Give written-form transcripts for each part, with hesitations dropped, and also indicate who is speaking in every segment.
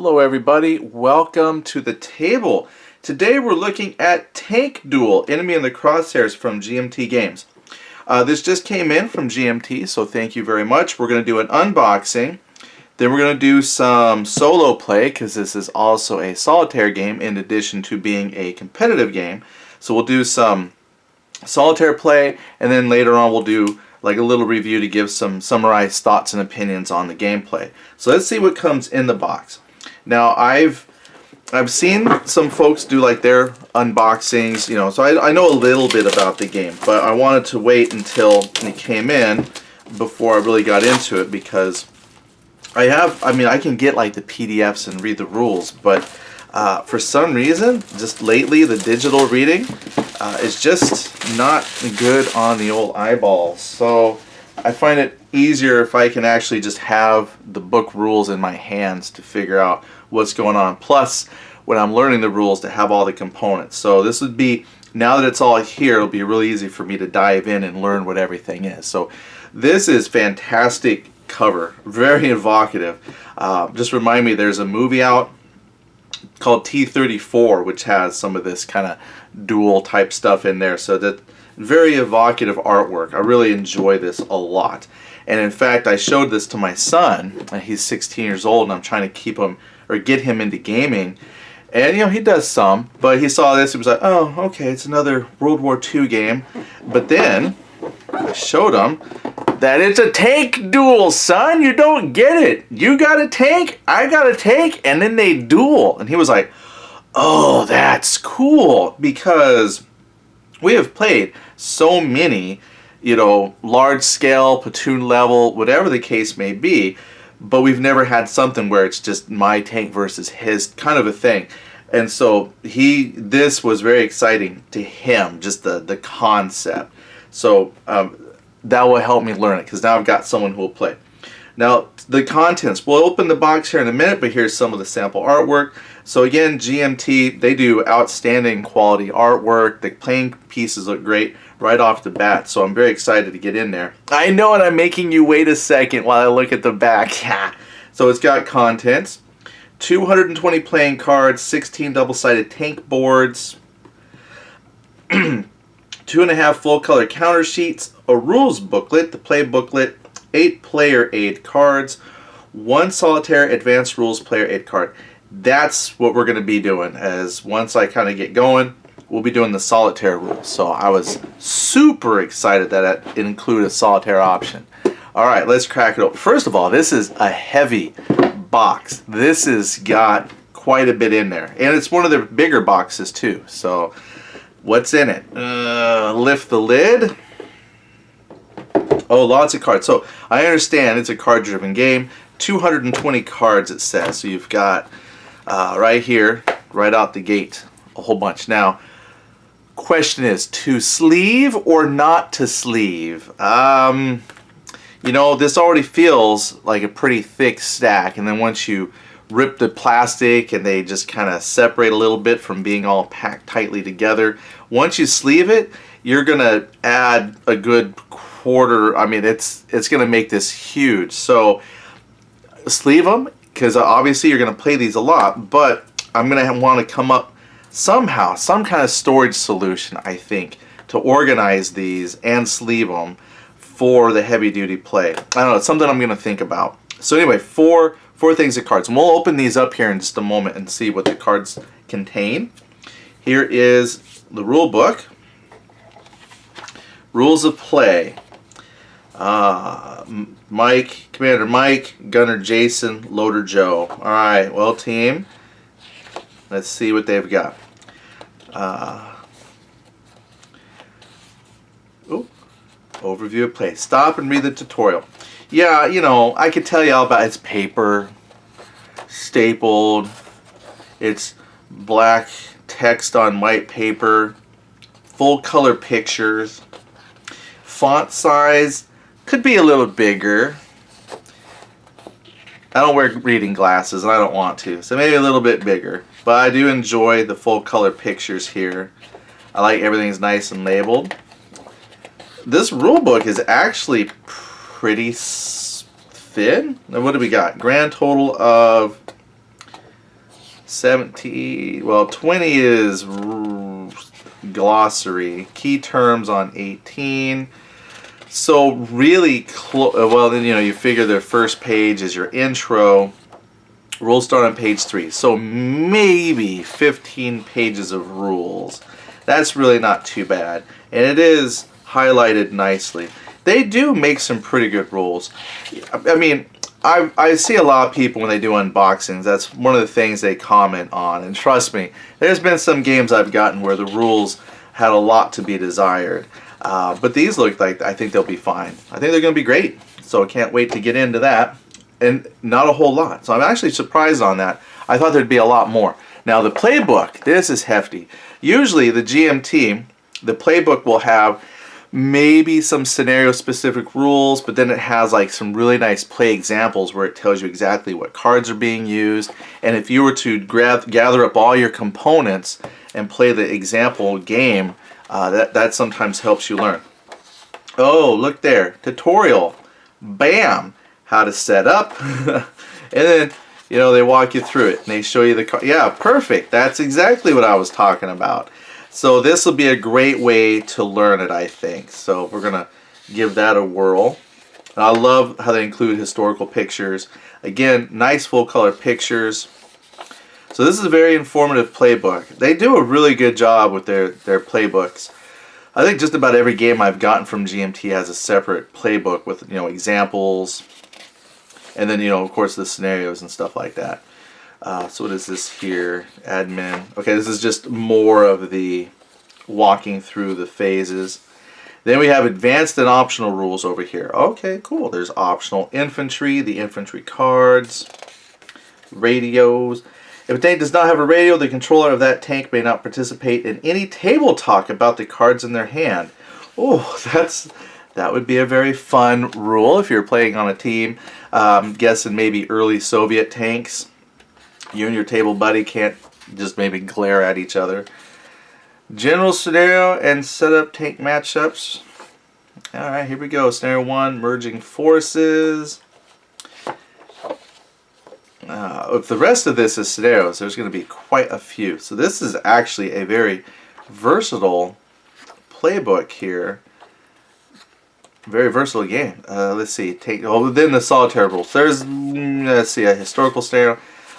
Speaker 1: Hello everybody, welcome to the table. Today we're looking at Tank Duel, Enemy in the Crosshairs from GMT Games. This just came in from GMT, so thank you very much. We're going to do an unboxing, then we're going to do some solo play, because this is also a solitaire game in addition to being a competitive game. So we'll do some solitaire play, and then later on we'll do like a little review to give some summarized thoughts and opinions on the gameplay. So let's see what comes in the box. Now I've seen some folks do like their unboxings, so I know a little bit about the game, but I wanted to wait until it came in before I really got into it, because I can get like the PDFs and read the rules, but for some reason, just lately, the digital reading is just not good on the old eyeballs. So I find it easier if I can actually just have the book rules in my hands to figure out what's going on. Plus, when I'm learning the rules, to have all the components. So this would be, now that it's all here, it'll be really easy for me to dive in and learn what everything is. So this is fantastic cover, very evocative. Just remind me, there's a movie out called T-34, which has some of this kind of duel type stuff in there. So that very evocative artwork. I really enjoy this a lot. And in fact, I showed this to my son. He's 16 years old, and I'm trying to keep him or get him into gaming. And he does some, but he saw this, he was like, oh, okay, it's another World War II game. But then I showed him that it's a tank duel, son. You don't get it. You got a tank, I got a tank, and then they duel. And he was like, oh, that's cool, because we have played so many, large scale, platoon level, whatever the case may be, but we've never had something where it's just my tank versus his kind of a thing. And so this was very exciting to him, just the concept. So that will help me learn it, because now I've got someone who will play. Now, the contents, we'll open the box here in a minute, but here's some of the sample artwork. So again, GMT, they do outstanding quality artwork. The playing pieces look great right off the bat, so I'm very excited to get in there. I know, and I'm making you wait a second while I look at the back. So it's got contents, 220 playing cards, 16 double-sided tank boards, 2.5 full-color counter sheets, a rules booklet, the play booklet, 8 player aid cards, 1 solitaire advanced rules player aid card. That's what we're going to be doing, as once I kind of get going, we'll be doing the solitaire rules. So I was super excited that it included a solitaire option. Alright, let's crack it open. First of all, this is a heavy box. This has got quite a bit in there. And it's one of the bigger boxes too. So what's in it? Lift the lid. Oh, lots of cards. So I understand it's a card-driven game. 220 cards, it says. So you've got right here, right out the gate, a whole bunch. Now, question is, to sleeve or not to sleeve? This already feels like a pretty thick stack. And then once you rip the plastic and they just kind of separate a little bit from being all packed tightly together, once you sleeve it, you're going to add a good quarter. It's going to make this huge. So sleeve them, because obviously you're going to play these a lot, but I'm going to want to come up somehow, some kind of storage solution, I think, to organize these and sleeve them for the heavy duty play. I don't know, it's something I'm going to think about. So anyway, four things of cards, and we'll open these up here in just a moment and see what the cards contain. Here is the rule book. Rules of play. Mike, Commander Mike, Gunner Jason, Loader Joe. Alright, well team, let's see what they've got. Overview of play. Stop and read the tutorial. Yeah, I could tell you all about it. It's paper, stapled, it's black text on white paper, full color pictures, font size could be a little bigger. I don't wear reading glasses and I don't want to, so maybe a little bit bigger, but I do enjoy the full color pictures here. I like everything's nice and labeled. This rule book is actually pretty thin. Now what do we got? Grand total of 17, well, 20 is glossary. Key terms on 18. So really well, then you figure the first page is your intro. Rules start on page 3. So maybe 15 pages of rules. That's really not too bad. And it is highlighted nicely. They do make some pretty good rules. I mean, I see a lot of people when they do unboxings, that's one of the things they comment on. And trust me, there's been some games I've gotten where the rules had a lot to be desired. But these look like, I think they'll be fine. I think they're going to be great. So I can't wait to get into that. And not a whole lot. So I'm actually surprised on that. I thought there'd be a lot more. Now the playbook, this is hefty. Usually the GMT, the playbook will have maybe some scenario specific rules, but then it has like some really nice play examples where it tells you exactly what cards are being used. And if you were to gather up all your components and play the example game, that sometimes helps you learn. Oh, look there, tutorial, bam, how to set up. And then they walk you through it and they show you the card. Yeah, perfect, that's exactly what I was talking about. So this will be a great way to learn it, I think. So we're going to give that a whirl. And I love how they include historical pictures. Again, nice full color pictures. So this is a very informative playbook. They do a really good job with their playbooks. I think just about every game I've gotten from GMT has a separate playbook with examples. And then of course the scenarios and stuff like that. So what is this here? Admin. Okay, this is just more of the walking through the phases. Then we have advanced and optional rules over here. Okay, cool. There's optional infantry, the infantry cards, radios. If a tank does not have a radio, the controller of that tank may not participate in any table talk about the cards in their hand. Oh, that would be a very fun rule if you're playing on a team. I'm guessing maybe early Soviet tanks. You and your table buddy can't just maybe glare at each other. General scenario and setup tank matchups. Alright, here we go. Scenario 1, merging forces. If the rest of this is scenarios, there's going to be quite a few. So this is actually a very versatile playbook here. Very versatile game. Let's see. Within the solitaire rules. There's, let's see, a historical scenario.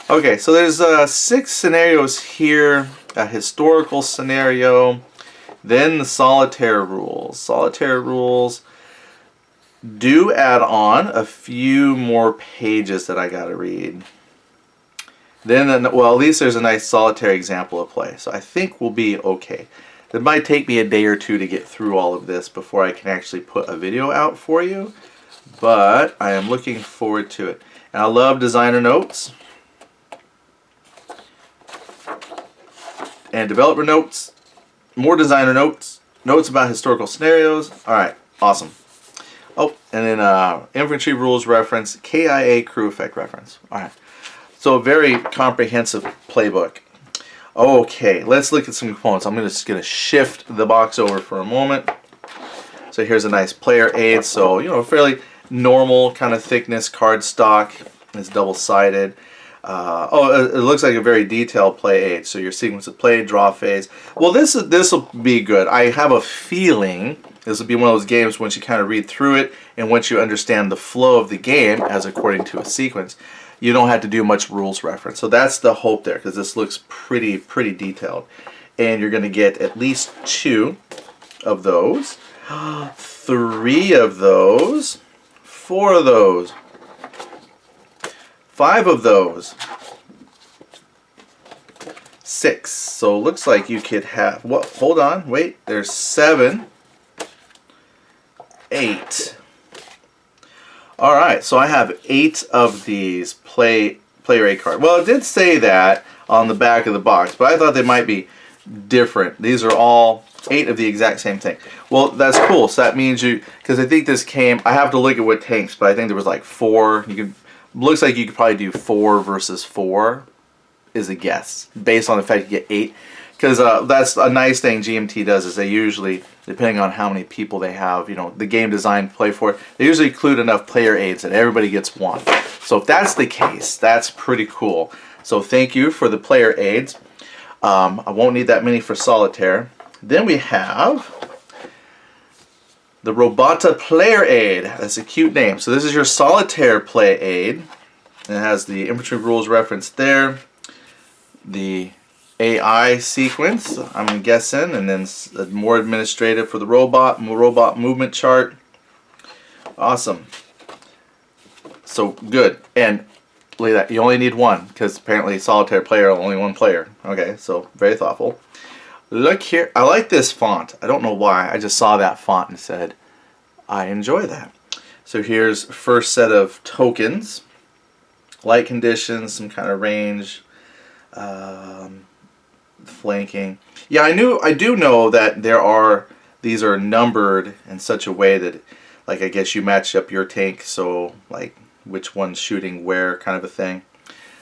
Speaker 1: Okay, so there's 6 scenarios here, a historical scenario, then the solitaire rules. Solitaire rules do add on a few more pages that I gotta read. Then, well, at least there's a nice solitaire example of play, so I think we'll be okay. It might take me a day or two to get through all of this before I can actually put a video out for you, but I am looking forward to it. And I love designer notes. And developer notes, more designer notes, notes about historical scenarios. Alright, awesome. Oh, and then infantry rules reference, KIA crew effect reference. Alright, so a very comprehensive playbook. Okay, let's look at some components. I'm just going to shift the box over for a moment. So here's a nice player aid. So, fairly normal kind of thickness card stock. It's double-sided. It looks like a very detailed play aid. So your sequence of play, draw phase. Well, this will be good. I have a feeling this will be one of those games once you kind of read through it and once you understand the flow of the game as according to a sequence, you don't have to do much rules reference. So that's the hope there, because this looks pretty detailed. And you're going to get at least 2 of those, 3 of those, 4 of those, 5 of those, 6. So it looks like you could have, what? Hold on, wait. There's 7, 8. All right, so I have 8 of these player aid cards. Well, it did say that on the back of the box, but I thought they might be different. These are all 8 of the exact same thing. Well, that's cool. So that means because I think this came, I have to look at what tanks, but I think there was like 4. Looks like you could probably do 4 versus 4 is a guess, based on the fact you get 8. Because that's a nice thing GMT does, is they usually, depending on how many people they have, the game designed to play for, they usually include enough player aids that everybody gets 1. So if that's the case, that's pretty cool. So thank you for the player aids. I won't need that many for solitaire. Then we have the Robota Player Aid. That's a cute name. So this is your solitaire play aid. It has the infantry rules reference there, the AI sequence, I'm guessing, and then more administrative for the robot movement chart. Awesome. So good. And look at that, you only need one, because apparently solitaire player, only one player. Okay, so very thoughtful. Look here, I like this font. I don't know why, I just saw that font and said, I enjoy that. So here's first set of tokens, light conditions, some kind of range, flanking. Yeah, I do know that these are numbered in such a way that, like, I guess you match up your tank, so like which one's shooting where kind of a thing.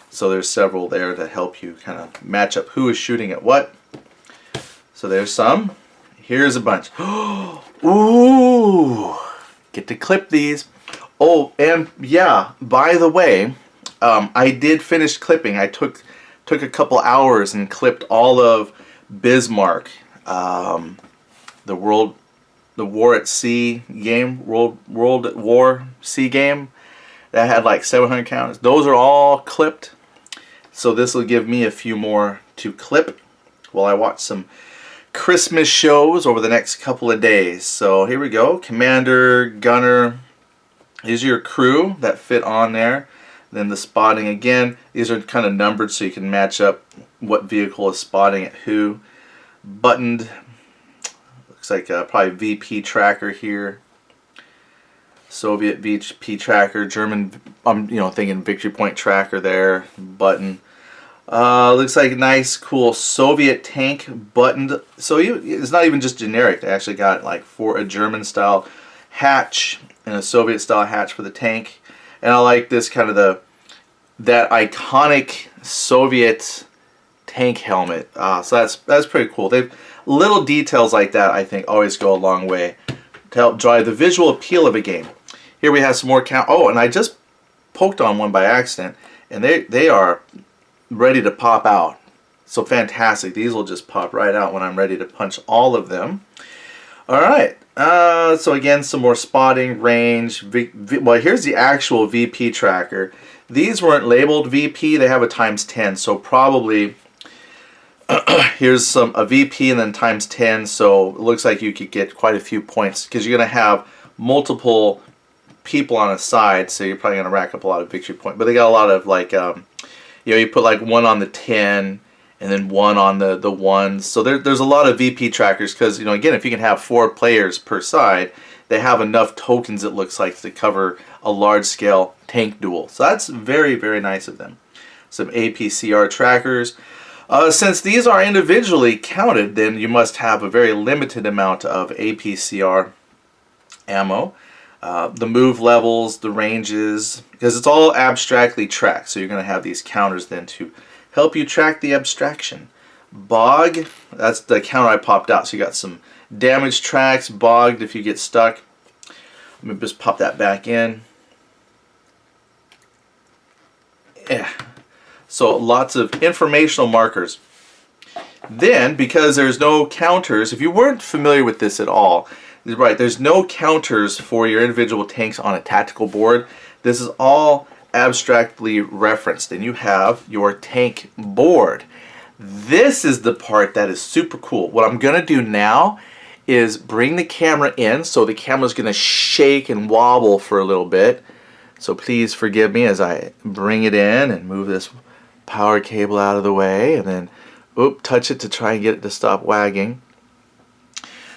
Speaker 1: So there's several there to help you kind of match up who is shooting at what. So there's some. Here's a bunch. Ooh, get to clip these. Oh, and yeah, by the way, I did finish clipping. I took a couple hours and clipped all of Bismarck, the War at Sea game, World at War Sea game that had like 700 counters. Those are all clipped. So this will give me a few more to clip while I watch some Christmas shows over the next couple of days. So here we go. Commander, gunner. These are your crew that fit on there. Then the spotting again. These are kind of numbered so you can match up what vehicle is spotting at who. Buttoned. Looks like probably VP tracker here. Soviet VP tracker. German, I'm thinking victory point tracker there. Button. Looks like a nice, cool Soviet tank buttoned. So it's not even just generic. They actually got like for a German style hatch and a Soviet style hatch for the tank. And I like this kind of that iconic Soviet tank helmet. So that's pretty cool. They've little details like that, I think, always go a long way to help drive the visual appeal of a game. Here we have some more count. Oh, and I just poked on one by accident, and they are ready to pop out. So fantastic. These will just pop right out when I'm ready to punch all of them. All right. So again, some more spotting, range. Well, here's the actual VP tracker. These weren't labeled VP. They have a ×10. So probably here's a VP and then ×10. So it looks like you could get quite a few points because you're going to have multiple people on a side. So you're probably going to rack up a lot of victory points. But they got a lot of like, you put like one on the 10 and then one on the 1s. So there's a lot of VP trackers because, again, if you can have 4 players per side, they have enough tokens, it looks like, to cover a large-scale tank duel. So that's very, very nice of them. Some Apcr trackers. Since these are individually counted, then you must have a very limited amount of Apcr ammo. The move levels, the ranges, because it's all abstractly tracked. So you're going to have these counters then to help you track the abstraction. Bog, that's the counter I popped out. So you got some damage tracks, bogged if you get stuck. Let me just pop that back in. Yeah. So lots of informational markers. Then, because there's no counters, if you weren't familiar with this at all, right, there's no counters for your individual tanks on a tactical board. This is all abstractly referenced, and you have your tank board. This is the part that is super cool. What I'm going to do now is bring the camera in, so the camera's going to shake and wobble for a little bit. So please forgive me as I bring it in and move this power cable out of the way, and then touch it to try and get it to stop wagging.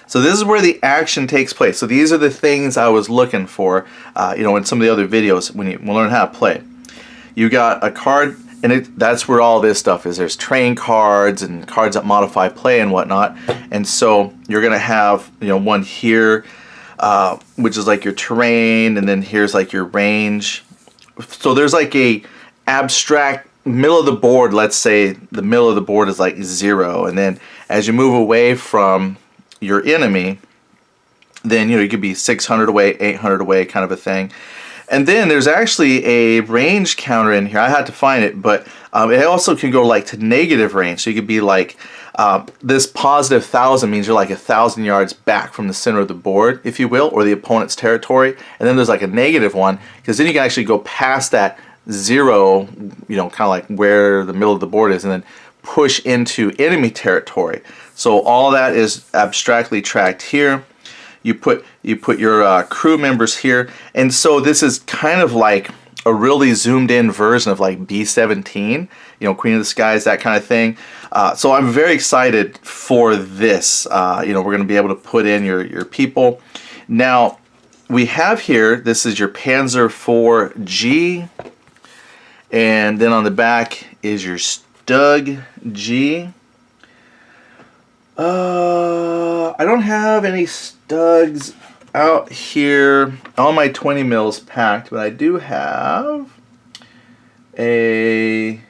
Speaker 1: So this is where the action takes place. So these are the things I was looking for, in some of the other videos when you learn how to play. You got a card, and that's where all this stuff is. There's train cards and cards that modify play and whatnot. And so you're going to have, one here, which is like your terrain, and then here's like your range. So there's like a abstract middle of the board. Let's say the middle of the board is like 0, and then as you move away from your enemy, then you could be 600 away, 800 away, kind of a thing. And then there's actually a range counter in here. I had to find it, but it also can go like to negative range. So you could be like, this positive 1,000 means you're like 1,000 yards back from the center of the board, if you will, or the opponent's territory. And then there's like a negative one, because then you can actually go past that 0, you know, kind of like where the middle of the board is, and then push into enemy territory. So all that is abstractly tracked here. You put your crew members here, and so this is kind of like a really zoomed in version of like B-17, you know, Queen of the Skies, that kind of thing. So I'm very excited for this. You know, we're going to be able to put in your people. Now we have here, this is your Panzer IV G, and then on the back is your Stug G. I don't have any Stugs out here. All my 20 mils packed, but I do have a,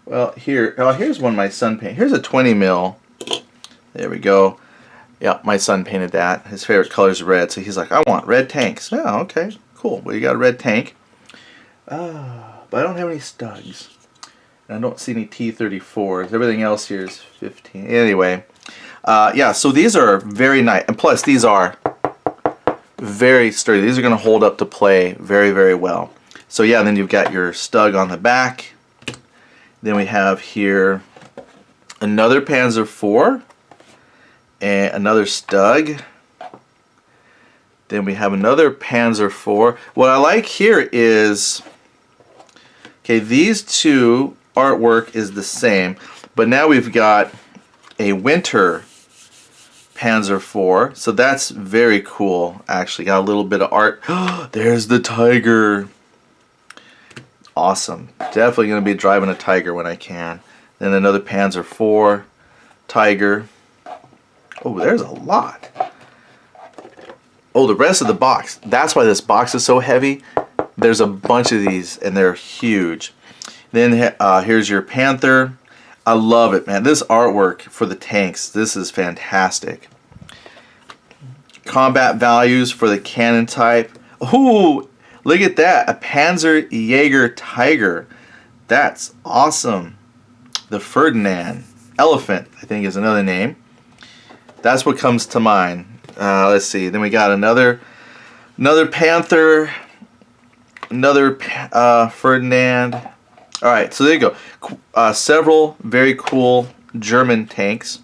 Speaker 1: well, here, oh, here's one my son painted. Here's a 20 mil. There we go. Yeah, my son painted that. His favorite color is red, so he's like, I want red tanks. Yeah, okay, cool. Well, you got a red tank. But I don't have any Stugs. And I don't see any T-34s. Everything else here is 15. Anyway, yeah, so these are very nice. And plus, these are very sturdy. These are going to hold up to play very, very well. So yeah, then you've got your Stug on the back. Then we have here another Panzer IV and another Stug. Then we have another Panzer IV. What I like here is, okay, these two artwork is the same, but now we've got a winter Panzer IV, so that's very cool. Actually got a little bit of art. There's the Tiger. Awesome. Definitely going to be driving a Tiger when I can. Then another Panzer IV Tiger. Oh, there's a lot. Oh, the rest of the box. That's why this box is so heavy. There's a bunch of these, and they're huge. Then here's your Panther. I love it, man. This artwork for the tanks, this is fantastic. Combat values for the cannon type. Ooh, look at that. A Panzer Jaeger Tiger. That's awesome. The Ferdinand. Elephant, I think, is another name. That's what comes to mind. Let's see. Then we got another Panther. Another Ferdinand. Alright, so there you go. Several very cool German tanks.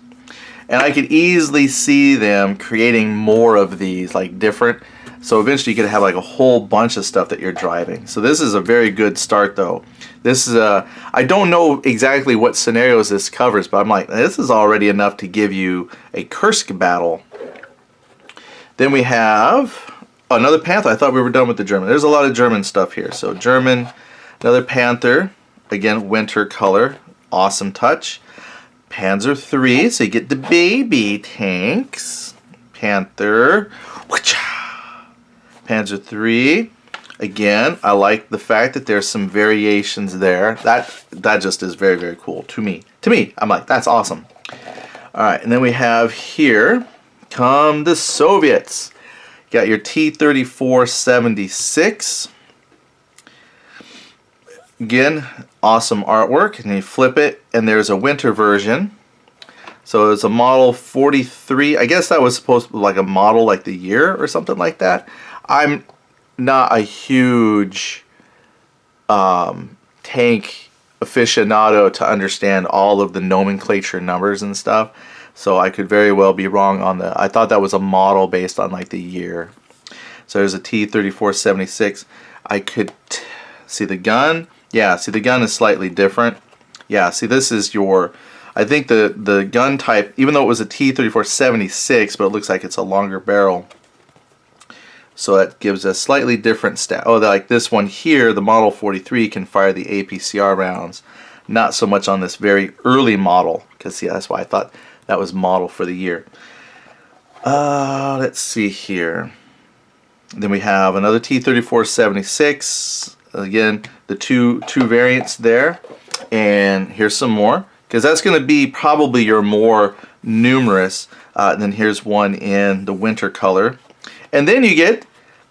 Speaker 1: And I could easily see them creating more of these, like different. So eventually you could have like a whole bunch of stuff that you're driving. So this is a very good start though. This is I don't know exactly what scenarios this covers, but I'm like, this is already enough to give you a Kursk battle. Then we have another Panther. I thought we were done with the German. There's a lot of German stuff here. So German, another Panther. Again, winter color. Awesome touch. Panzer III. So you get the baby tanks. Panther. Panzer III. Again, I like the fact that there's some variations there. That just is very, very cool to me. I'm like, that's awesome. Alright, and then we have here, come the Soviets. You got your T-34-76. Again, awesome artwork. And you flip it, and there's a winter version. So it's a model 43. I guess that was supposed to be like a model like the year or something like that. I'm not a huge tank aficionado to understand all of the nomenclature numbers and stuff. So I could very well be wrong on the... I thought that was a model based on like the year. So there's a T-34-76. I could see the gun. Yeah, see the gun is slightly different. Yeah, see this is your... I think the gun type, even though it was a T-34-76, but it looks like it's a longer barrel. So that gives a slightly different stat. Oh, like this one here, the Model 43 can fire the APCR rounds. Not so much on this very early model, because yeah, that's why I thought that was model for the year. Let's see here. Then we have another T-34-76. Again, the two variants there. And here's some more, because that's going to be probably your more numerous. And then here's one in the winter color. And then you get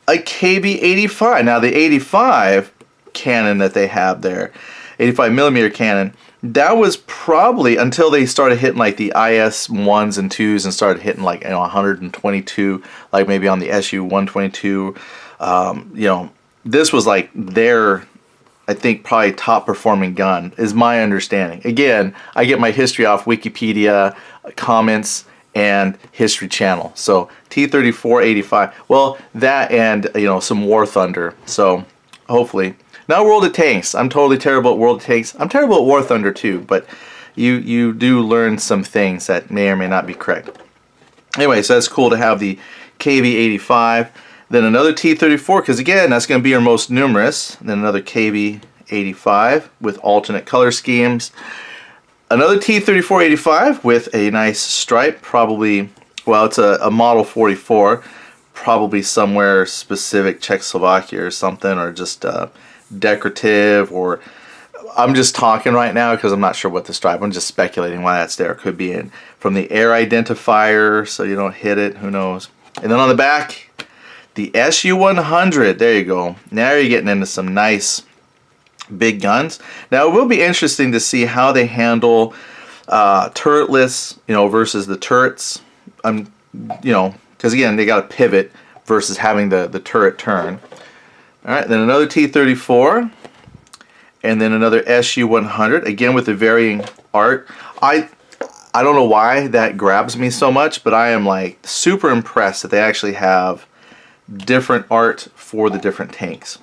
Speaker 1: a KB-85. Now the 85 cannon that they have there, 85mm cannon, that was probably until they started hitting like the IS 1s and 2s and started hitting like 122, like maybe on the SU 122. This was like their, I think, probably top performing gun is my understanding. Again, I get my history off Wikipedia, comments, and History Channel. So T-34-85. Well, that and some War Thunder. So hopefully. Now World of Tanks. I'm totally terrible at World of Tanks. I'm terrible at War Thunder too, but you do learn some things that may or may not be correct. Anyway, so that's cool to have the KB-85. Then another T-34, because again, that's going to be our most numerous. Then another KB-85 with alternate color schemes. Another T-34-85 with a nice stripe, probably, well, it's a Model 44, probably somewhere specific, Czechoslovakia or something, or just decorative, or I'm just talking right now because I'm not sure what the stripe. I'm just speculating why that's there. It could be from the air identifier, so you don't hit it. Who knows? And then on the back, the SU-100. There you go. Now you're getting into some nice big guns. Now it will be interesting to see how they handle turretless, versus the turrets. Because again, they got to pivot versus having the turret turn. All right, then another T-34, and then another SU-100, again with the varying art. I don't know why that grabs me so much, but I am like super impressed that they actually have different art for the different tanks.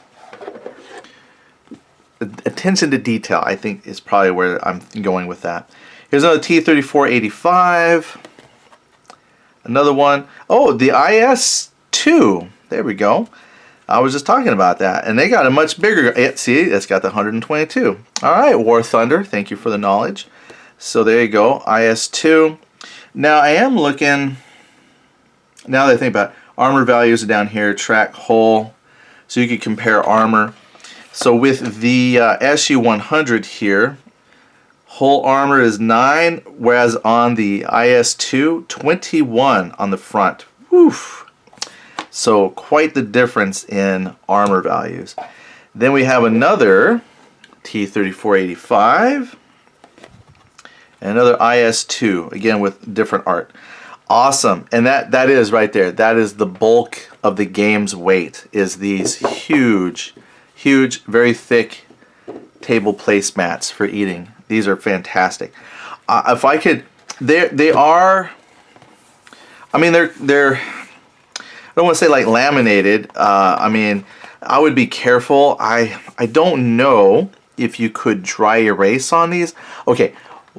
Speaker 1: Attention to detail, I think, is probably where I'm going with that. Here's another T-34-85. Another one. Oh, the IS-2. There we go. I was just talking about that. And they got a much bigger, see, it's got the 122. All right, War Thunder, thank you for the knowledge. So there you go, IS-2. Now I am looking, now that I think about it, armor values are down here, track hull, so you could compare armor. So with the SU-100 here, hull armor is 9, whereas on the IS-2, 21 on the front. Woof. So quite the difference in armor values. Then we have another T-34-85 and another IS-2, again with different art. Awesome. And that is right there. That is the bulk of the game's weight, is these huge, very thick table placemats for eating. These are fantastic. If I could, they are, I mean, they're I don't want to say like laminated. I mean, I would be careful. I don't know if you could dry erase on these. Okay,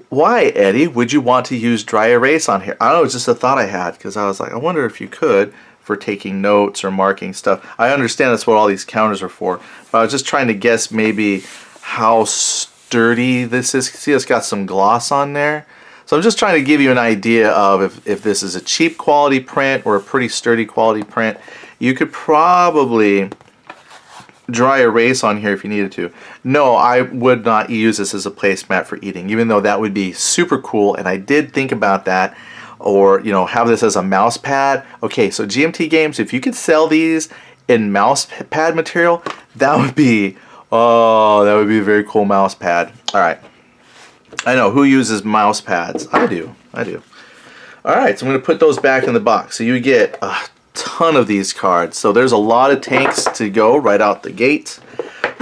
Speaker 1: why, Eddie, would you want to use dry erase on here? I don't know, it's just a thought I had, because I was like, I wonder if you could for taking notes or marking stuff. I understand that's what all these counters are for, but I was just trying to guess maybe how sturdy this is. See, it's got some gloss on there. So I'm just trying to give you an idea of if this is a cheap quality print or a pretty sturdy quality print. You could probably dry erase on here if you needed to. No, I would not use this as a placemat for eating, even though that would be super cool, and I did think about that. Or, have this as a mouse pad. Okay, so GMT games, if you could sell these in mouse pad material, that would be, that would be a very cool mouse pad. All right. I know, who uses mouse pads? I do. Alright, so I'm going to put those back in the box. So you get a ton of these cards. So there's a lot of tanks to go right out the gate,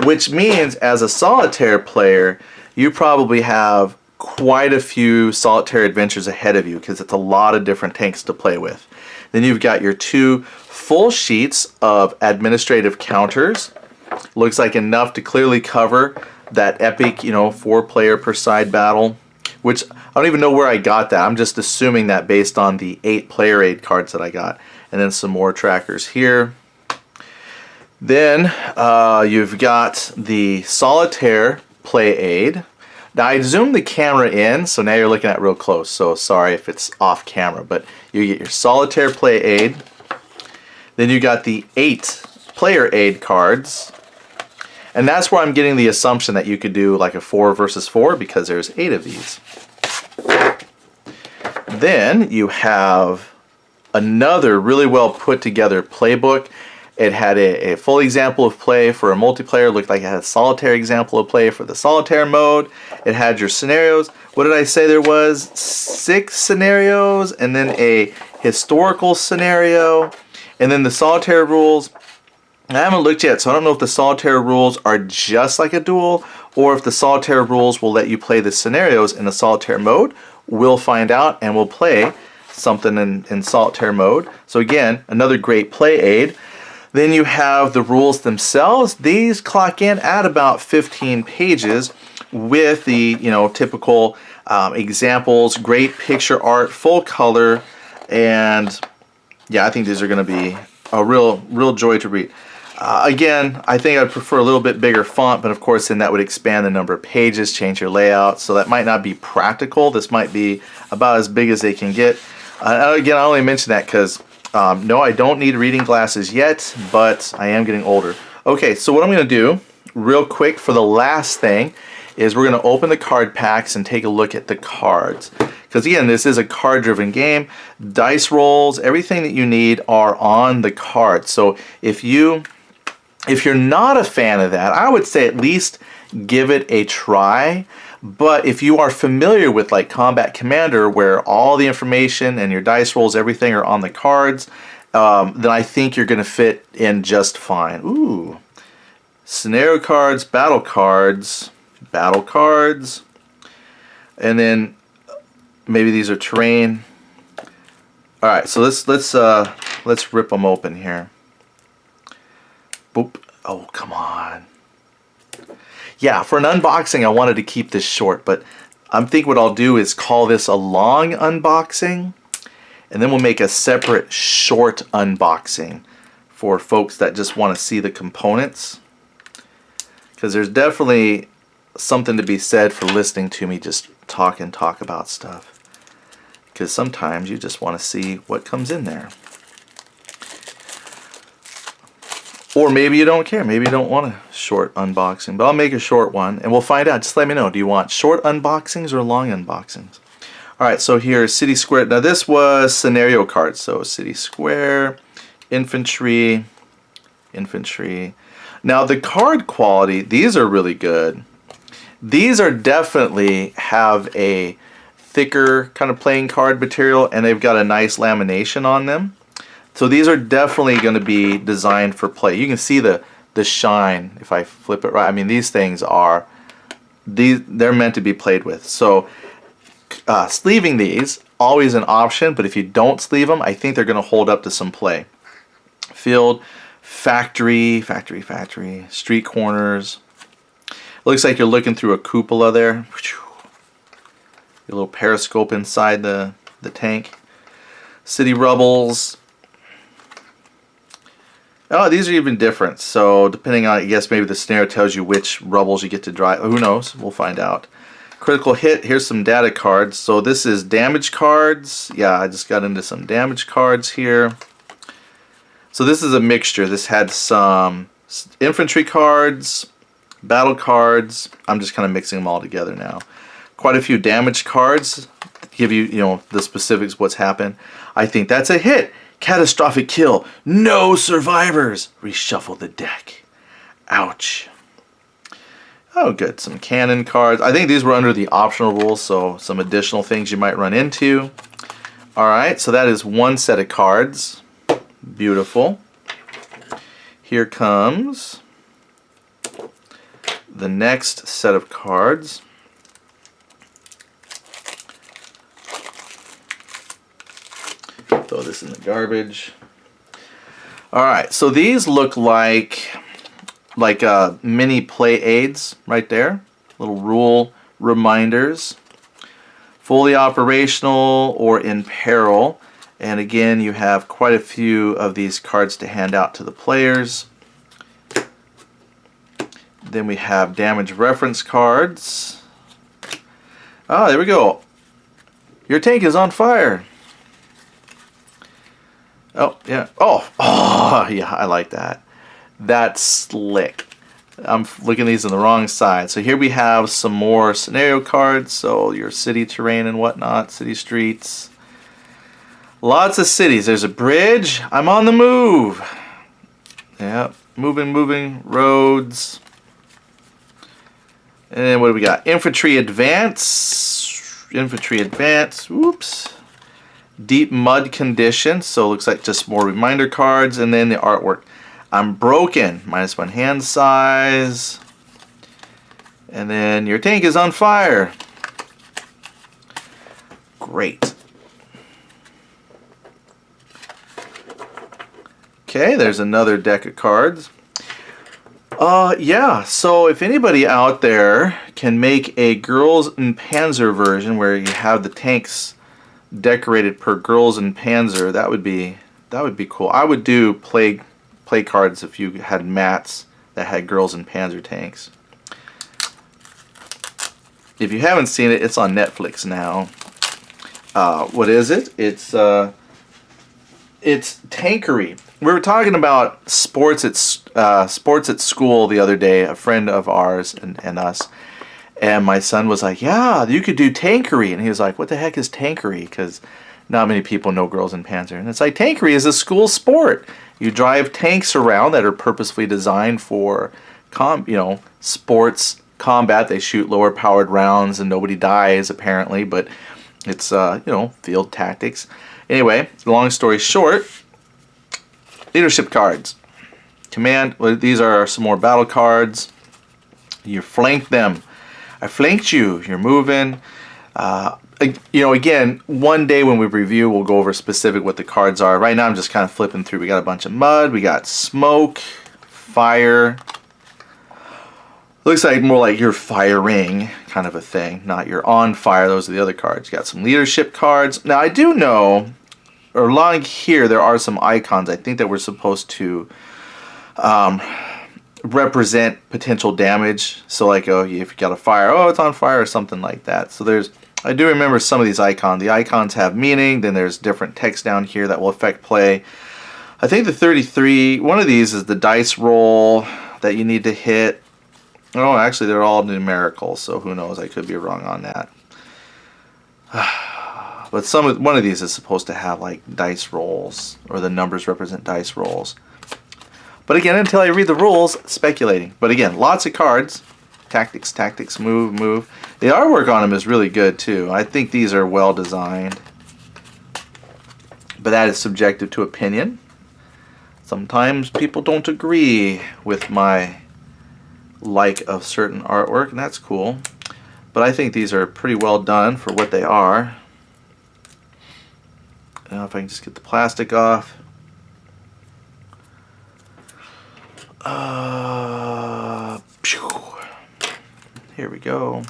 Speaker 1: which means as a solitaire player, you probably have quite a few solitaire adventures ahead of you, because it's a lot of different tanks to play with. Then you've got your 2 full sheets of administrative counters. Looks like enough to clearly cover that epic, 4-player per side battle, which I don't even know where I got that. I'm just assuming that based on the 8-player aid cards that I got. And then some more trackers here. Then you've got the solitaire play aid. Now I zoomed the camera in, so now you're looking at real close, so sorry if it's off camera, but you get your solitaire play aid. Then you got the 8-player aid cards. And that's where I'm getting the assumption that you could do like a 4 versus 4, because there's 8 of these. Then you have another really well put together playbook. It had a full example of play for a multiplayer. It looked like it had a solitaire example of play for the solitaire mode. It had your scenarios. What did I say there was? 6 scenarios, and then a historical scenario, and then the solitaire rules. I haven't looked yet, so I don't know if the solitaire rules are just like a duel, or if the solitaire rules will let you play the scenarios in a solitaire mode. We'll find out, and we'll play something in solitaire mode. So again, another great play aid. Then you have the rules themselves. These clock in at about 15 pages with the typical examples, great picture art, full color, and yeah, I think these are going to be a real joy to read. Again, I think I'd prefer a little bit bigger font, but of course then that would expand the number of pages, change your layout, so that might not be practical. This might be about as big as they can get. Again, I only mention that because no, I don't need reading glasses yet, but I am getting older. Okay, so what I'm going to do real quick for the last thing is we're going to open the card packs and take a look at the cards. Because again, this is a card-driven game. Dice rolls, everything that you need are on the card. So if you're not a fan of that, I would say at least give it a try. But if you are familiar with like Combat Commander, where all the information and your dice rolls, everything are on the cards, then I think you're going to fit in just fine. Ooh, scenario cards, battle cards, and then maybe these are terrain. All right, so let's rip them open here. Boop. Oh, come on. Yeah, for an unboxing, I wanted to keep this short, but I'm thinking what I'll do is call this a long unboxing, and then we'll make a separate short unboxing for folks that just want to see the components. Because there's definitely something to be said for listening to me just talk about stuff. Because sometimes you just want to see what comes in there. Or maybe you don't care. Maybe you don't want a short unboxing. But I'll make a short one, and we'll find out. Just let me know. Do you want short unboxings or long unboxings? Alright, so here's City Square. Now this was scenario cards. So City Square, Infantry. Now the card quality, these are really good. These are definitely have a thicker kind of playing card material, and they've got a nice lamination on them. So these are definitely going to be designed for play. You can see the shine if I flip it right. I mean, these things are, they're meant to be played with. So sleeving these, always an option, but if you don't sleeve them, I think they're going to hold up to some play. Field, factory, street corners. It looks like you're looking through a cupola there. A little periscope inside the tank. City rubbles. Oh, these are even different. So depending on, I guess maybe the scenario tells you which rubbles you get to drive. Who knows? We'll find out. Critical hit. Here's some data cards. So this is damage cards. Yeah, I just got into some damage cards here. So this is a mixture. This had some infantry cards, battle cards. I'm just kind of mixing them all together now. Quite a few damage cards to give you, the specifics of what's happened. I think that's a hit. Catastrophic kill. No survivors. Reshuffle the deck. Ouch. Oh, good. Some cannon cards. I think these were under the optional rules, so some additional things you might run into. Alright, so that is one set of cards. Beautiful. Here comes the next set of cards. Throw this in the garbage. Alright, so these look like mini play aids right there. Little rule reminders. Fully operational or in peril. And again, you have quite a few of these cards to hand out to the players. Then we have damage reference cards. Ah, there we go. Your tank is on fire. Oh, yeah. Oh, yeah, I like that. That's slick. I'm looking at these on the wrong side. So here we have some more scenario cards. So your city terrain and whatnot, city streets. Lots of cities. There's a bridge. I'm on the move. Yeah, moving roads. And then what do we got? Infantry advance. Whoops. Deep mud condition. So it looks like just more reminder cards. And then the artwork. I'm broken. -1 hand size. And then your tank is on fire. Great. Okay, there's another deck of cards. Yeah, so if anybody out there can make a Girls in Panzer version where you have the tanks decorated per Girls in Panzer, that would be cool. I would do play cards if you had mats that had Girls in Panzer tanks. If you haven't seen it, it's on Netflix now. What is it? It's Tankery. We were talking about sports at school the other day, a friend of ours and us, and my son was like, yeah, you could do Tankery. And he was like, what the heck is Tankery? Because not many people know Girls in Panzer. And it's like, Tankery is a school sport. You drive tanks around that are purposefully designed for sports combat. They shoot lower powered rounds and nobody dies apparently, but it's field tactics. Anyway, long story short, leadership cards. Command, well, these are some more battle cards. You flank them. I flanked you. You're moving. Again, one day when we review, we'll go over specific what the cards are. Right now, I'm just kind of flipping through. We got a bunch of mud. We got smoke, fire. Looks like more like you're firing kind of a thing, not you're on fire. Those are the other cards. You got some leadership cards. Now, I do know, along here, there are some icons, I think, that we're supposed to represent potential damage. So like, oh, if you got a fire, oh, it's on fire or something like that. So I do remember some of these icons. The icons have meaning. Then there's different text down here that will affect play. I think the 33, one of these is the dice roll that you need to hit. Oh, actually, they're all numerical, so who knows? I could be wrong on that. But one of these is supposed to have like dice rolls, or the numbers represent dice rolls. But again, until I read the rules, speculating. But again, lots of cards. Tactics, move. The artwork on them is really good too. I think these are well designed. But that is subjective to opinion. Sometimes people don't agree with my like of certain artwork, and that's cool. But I think these are pretty well done for what they are. Now if I can just get the plastic off. Here we go.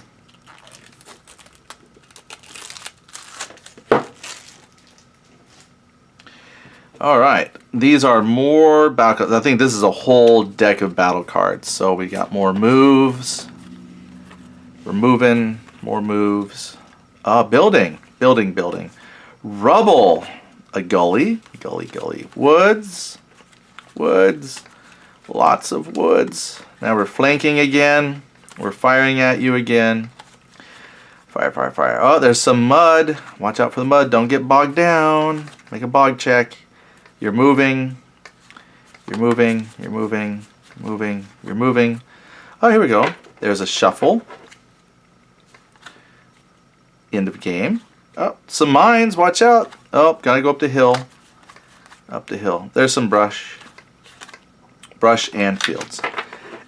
Speaker 1: Alright, these are more battle cards. I think this is a whole deck of battle cards. So we got more moves. We're moving, more moves. Building. Rubble. A gully. Woods. Lots of woods. Now we're flanking again. We're firing at you again. Fire. Oh, there's some mud. Watch out for the mud. Don't get bogged down. Make a bog check. You're moving. Oh, here we go. There's a shuffle. End of game. Oh, some mines. Watch out. Oh, gotta go up the hill. There's some brush and fields.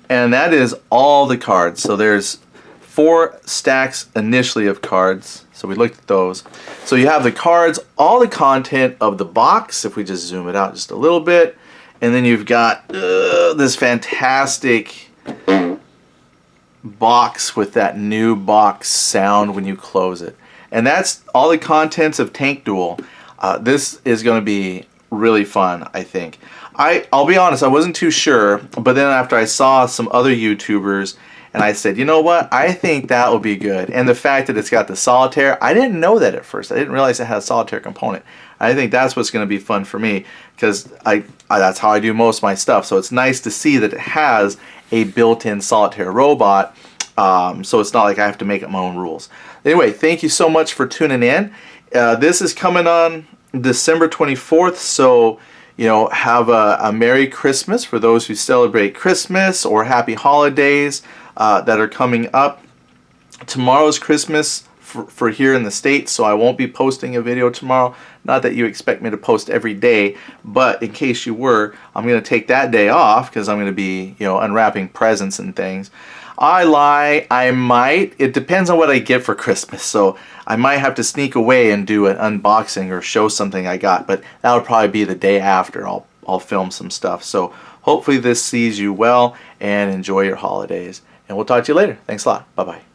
Speaker 1: And that is all the cards. So there's 4 stacks initially of cards. So we looked at those. So you have the cards, all the content of the box, if we just zoom it out just a little bit. And then you've got this fantastic box with that new box sound when you close it. And that's all the contents of Tank Duel. This is going to be really fun, I think. I'll be honest, I wasn't too sure, but then after I saw some other YouTubers, and I said, you know what, I think that will be good. And the fact that it's got the solitaire, I didn't know that at first. I didn't realize it had a solitaire component. I think that's what's going to be fun for me, because that's how I do most of my stuff. So it's nice to see that it has a built-in solitaire robot, so it's not like I have to make up my own rules. Anyway, thank you so much for tuning in. This is coming on December 24th, so have a Merry Christmas for those who celebrate Christmas, or Happy Holidays that are coming up. Tomorrow's Christmas for here in the States, so I won't be posting a video tomorrow. Not that you expect me to post every day, but in case you were, I'm going to take that day off because I'm going to be, unwrapping presents and things. I lie, I might. It depends on what I get for Christmas, so I might have to sneak away and do an unboxing or show something I got, but that'll probably be the day after. I'll film some stuff. So hopefully this sees you well, and enjoy your holidays. And we'll talk to you later. Thanks a lot. Bye-bye.